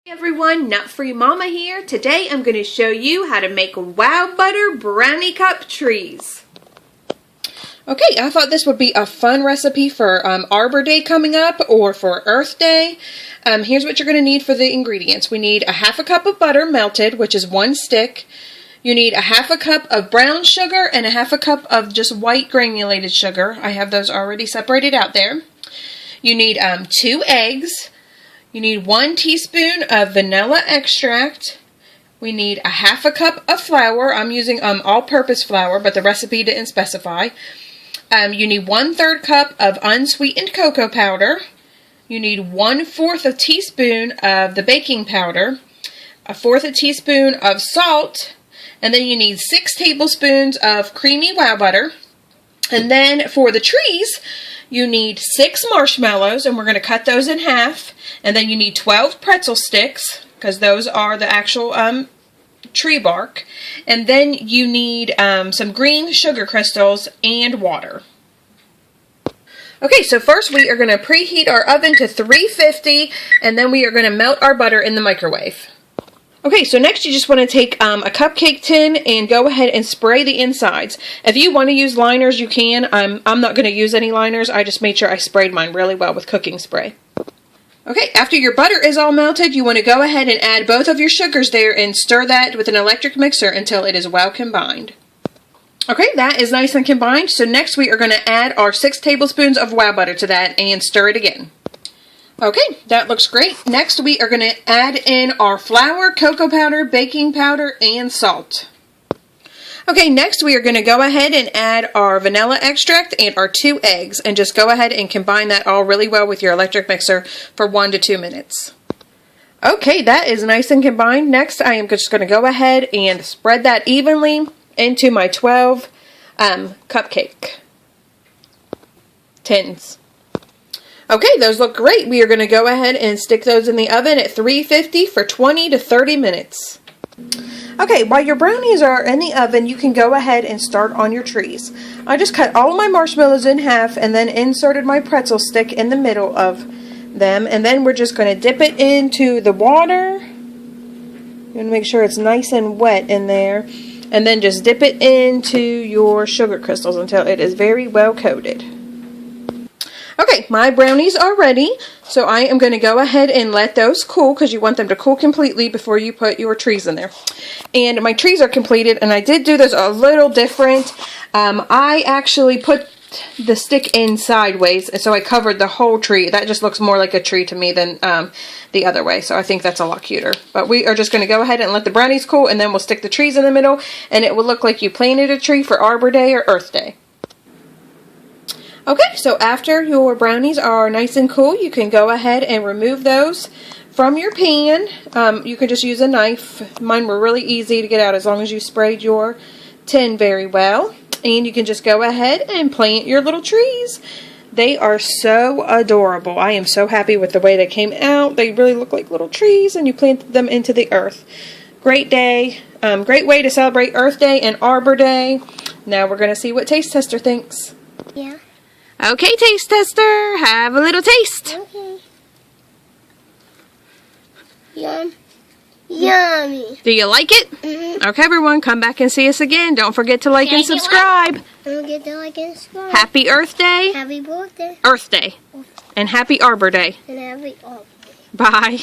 Hey everyone, Nut Free Mama here. Today I'm going to show you how to make Wowbutter brownie cup trees. Okay, I thought this would be a fun recipe for Arbor Day coming up or for Earth Day. Here's what you're going to need for the ingredients. We need a half a cup of butter melted, which is 1 stick. You need a half a cup of brown sugar and a half a cup of just white granulated sugar. I have those already separated out there. You need 2 eggs. You need 1 teaspoon of vanilla extract. We need a half a cup of flour. I'm using all-purpose flour, but the recipe didn't specify. You need 1/3 cup of unsweetened cocoa powder. You need 1/4 a teaspoon of the baking powder, 1/4 a teaspoon of salt, and then you need 6 tablespoons of creamy wow butter. And then for the trees, you need 6 marshmallows, and we're going to cut those in half. And then you need 12 pretzel sticks, because those are the actual tree bark. And then you need some green sugar crystals and water. Okay, so first we are going to preheat our oven to 350, and then we are going to melt our butter in the microwave. Okay, so next you just want to take a cupcake tin and go ahead and spray the insides. If you want to use liners, you can. I'm not going to use any liners. I just made sure I sprayed mine really well with cooking spray. Okay, after your butter is all melted, you want to go ahead and add both of your sugars there and stir that with an electric mixer until it is well combined. Okay, that is nice and combined. So next we are going to add our 6 tablespoons of wow butter to that and stir it again. Okay, that looks great. Next we are going to add in our flour, cocoa powder, baking powder, and salt. Okay, next we are going to go ahead and add our vanilla extract and our 2 eggs, and just go ahead and combine that all really well with your electric mixer for 1 to 2 minutes. Okay, that is nice and combined. Next I am just going to go ahead and spread that evenly into my 12 cupcake tins. Okay, those look great. We are going to go ahead and stick those in the oven at 350 for 20 to 30 minutes. Okay, while your brownies are in the oven, you can go ahead and start on your trees. I just cut all my marshmallows in half and then inserted my pretzel stick in the middle of them. And then we're just going to dip it into the water. You want to make sure it's nice and wet in there. And then just dip it into your sugar crystals until it is very well coated. Okay, my brownies are ready, so I am going to go ahead and let those cool because you want them to cool completely before you put your trees in there. And my trees are completed, and I did do this a little different. I actually put the stick in sideways, and so I covered the whole tree. That just looks more like a tree to me than the other way, so I think that's a lot cuter. But we are just going to go ahead and let the brownies cool, and then we'll stick the trees in the middle, and it will look like you planted a tree for Arbor Day or Earth Day. Okay, so after your brownies are nice and cool, you can go ahead and remove those from your pan. You can just use a knife. Mine were really easy to get out as long as you sprayed your tin very well. And you can just go ahead and plant your little trees. They are so adorable. I am so happy with the way they came out. They really look like little trees, and you planted them into the earth. Great day. Great way to celebrate Earth Day and Arbor Day. Now we're going to see what Taste Tester thinks. Yeah. Okay, Taste Tester, have a little taste. Okay. Yum. Yummy. Do you like it? Mm-hmm. Okay, everyone, come back and see us again. Don't forget to like and subscribe. Don't forget to like and subscribe. Happy Earth Day. Happy birthday. Earth Day. And happy Arbor Day. And happy Arbor Day. Bye.